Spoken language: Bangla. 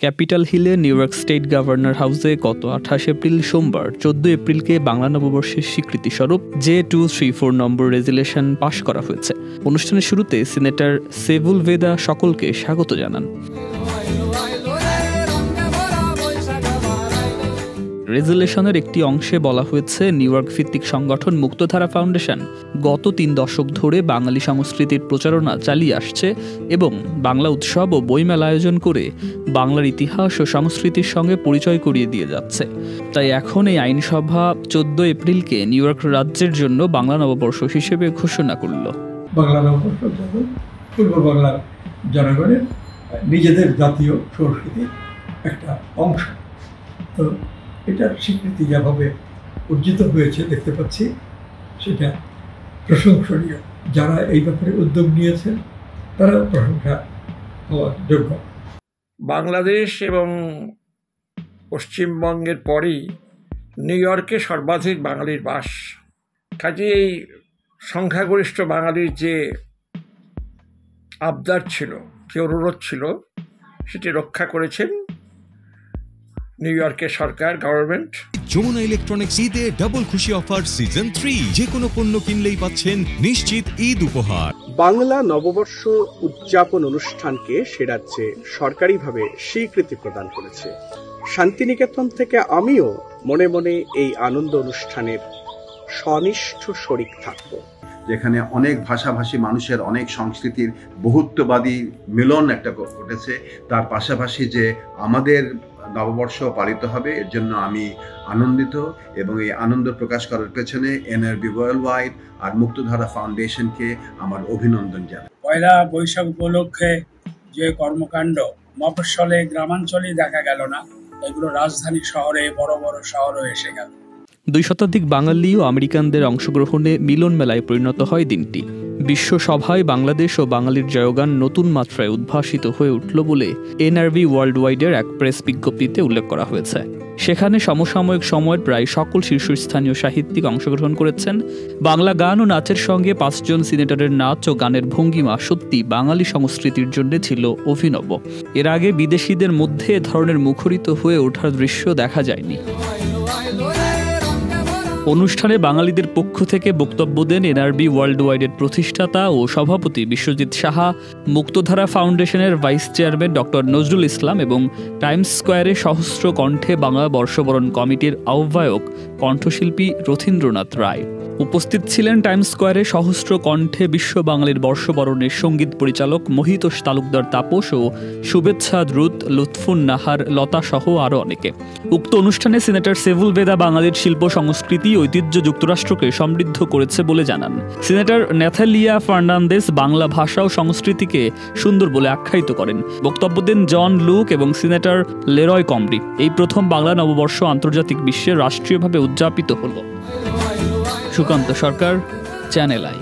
ক্যাপিটাল হিলে নিউ ইয়র্ক স্টেট গভর্নর হাউসে গত 28 এপ্রিল সোমবার 14 এপ্রিলকে বাংলা নববর্ষের স্বীকৃতিস্বরূপ J234 নম্বর রেজুলেশন পাশ করা হয়েছে। অনুষ্ঠানের শুরুতে সিনেটর সেভুলভেদা সকলকে স্বাগত জানান। রেজুলেশনের একটি অংশে বলা হয়েছে, নিউ ইয়র্ক ভিত্তিক সংগঠন মুক্তধারা ফাউন্ডেশন গত 3 দশক ধরে বাঙালি সংস্কৃতির প্রচারণা চালিয়ে আসছে এবং বাংলা উৎসব ও বইমেলা আয়োজন করে বাংলার ইতিহাস ও সংস্কৃতির সঙ্গে পরিচয় করিয়ে দিয়ে যাচ্ছে। তাই এখন এই আইনসভা 14 এপ্রিলকে নিউ ইয়র্ক রাজ্যের জন্য বাংলা নববর্ষ হিসেবে ঘোষণা করল। বাংলা নববর্ষ পূর্ব বাংলার জনগণের নিজেদের জাতীয় সংস্কৃতির একটা অংশ। তো এটার স্বীকৃতি যেভাবে অর্জিত হয়েছে দেখতে পাচ্ছি, সেটা প্রশংসনীয়। যারা এই ব্যাপারে উদ্যোগ নিয়েছেন তারা প্রশংসা হওয়ার যোগ্য। বাংলাদেশ এবং পশ্চিমবঙ্গের পরেই নিউ ইয়র্কে সর্বাধিক বাঙালির বাস। কাজে এই সংখ্যাগরিষ্ঠ বাঙালির যে আবদার ছিল, যে অনুরোধ ছিল, সেটি রক্ষা করেছেন নিউ ইয়র্কের সরকার, গভর্নমেন্ট। যমুনা ইলেকট্রনিক্স ঈদে ডাবল খুশি অফার সিজন 3, যে কোনো পণ্য কিনলেই পাচ্ছেন নিশ্চিত ঈদ উপহার। বাংলা নববর্ষ উদযাপন অনুষ্ঠানকে সে রাজ্যে সরকারিভাবে স্বীকৃতি প্রদান করেছে। শান্তিনিকেতন থেকে আমিও মনে মনে এই আনন্দ অনুষ্ঠানের সনিষ্ঠ শরিক থাকব, যেখানে অনেক ভাষাভাষী মানুষের অনেক সংস্কৃতির বহুত্ববাদী মিলন একটা ঘটেছে। তার পাশাপাশি যে আমাদের নববর্ষ পালিত হবে, এর জন্য আমি আনন্দিত এবং এই আনন্দ প্রকাশ করার পেছনে NRB ওয়ার্ল্ড ওয়াইড আর মুক্তধারা ফাউন্ডেশনকে আমার অভিনন্দন জানাই। পয়লা বৈশাখ উপলক্ষে যে কর্মকাণ্ড মফস্বলে গ্রামাঞ্চলে দেখা গেল না, এগুলো রাজধানী শহরে, বড় বড় শহরে এসে গেল। 2 শতাধিক বাঙালি ও আমেরিকানদের অংশগ্রহণে মিলন মেলায় পরিণত হয় দিনটি। বিশ্ব সভায় বাংলাদেশ ও বাঙালির জয়গান নতুন মাত্রায় উদ্ভাসিত হয়ে উঠল বলে NRB ওয়ার্ল্ড ওয়াইডের এক প্রেস বিজ্ঞপ্তিতে উল্লেখ করা হয়েছে। সেখানে সমসাময়িক সময়ের প্রায় সকল শীর্ষস্থানীয় সাহিত্যিক অংশগ্রহণ করেছেন। বাংলা গান ও নাচের সঙ্গে 5 জন সিনেটরের নাচ ও গানের ভঙ্গিমা সত্যি বাঙালি সংস্কৃতির জন্য ছিল অভিনব। এর আগে বিদেশিদের মধ্যে এ ধরনের মুখরিত হয়ে ওঠার দৃশ্য দেখা যায়নি। অনুষ্ঠানে বাঙালিদের পক্ষ থেকে বক্তব্য দেন NRB ওয়ার্ল্ড ওয়াইডের প্রতিষ্ঠাতা ও সভাপতি বিশ্বজিৎ সাহা, মুক্তধারা ফাউন্ডেশনের vice chairman doctor Nazrul Islam এবং টাইমস স্কোয়ারে সহস্র কণ্ঠে বাংলা বর্ষবরণ কমিটির আহ্বায়ক কণ্ঠশিল্পী রথীন্দ্রনাথ রায়। উপস্থিত ছিলেন টাইমস স্কোয়ারে সহস্র কণ্ঠে বিশ্ব বাঙালির বর্ষবরণের সঙ্গীত পরিচালক মহিতোষ তালুকদার তাপস ও শুভেচ্ছা দ্রুত, লুৎফুন নাহার, লতা সহ আরও অনেকে। উক্ত অনুষ্ঠানে সিনেটর সেভুলভেদা বাঙালির শিল্প সংস্কৃতি ঐতিহ্য যুক্তরাষ্ট্রকে সমৃদ্ধ করেছে বলে জানান। সিনেটর ন্যাথালিয়া ফার্নান্দেস বাংলা ভাষা ও সংস্কৃতিকে সুন্দর বলে আখ্যায়িত করেন। বক্তব্য দেন জন লুক এবং সিনেটর লেরয় কমরি। এই প্রথম বাংলা নববর্ষ আন্তর্জাতিক বিশ্বে রাষ্ট্রীয়ভাবে উদযাপিত হল। সুকান্ত সরকার, চ্যানেল আই।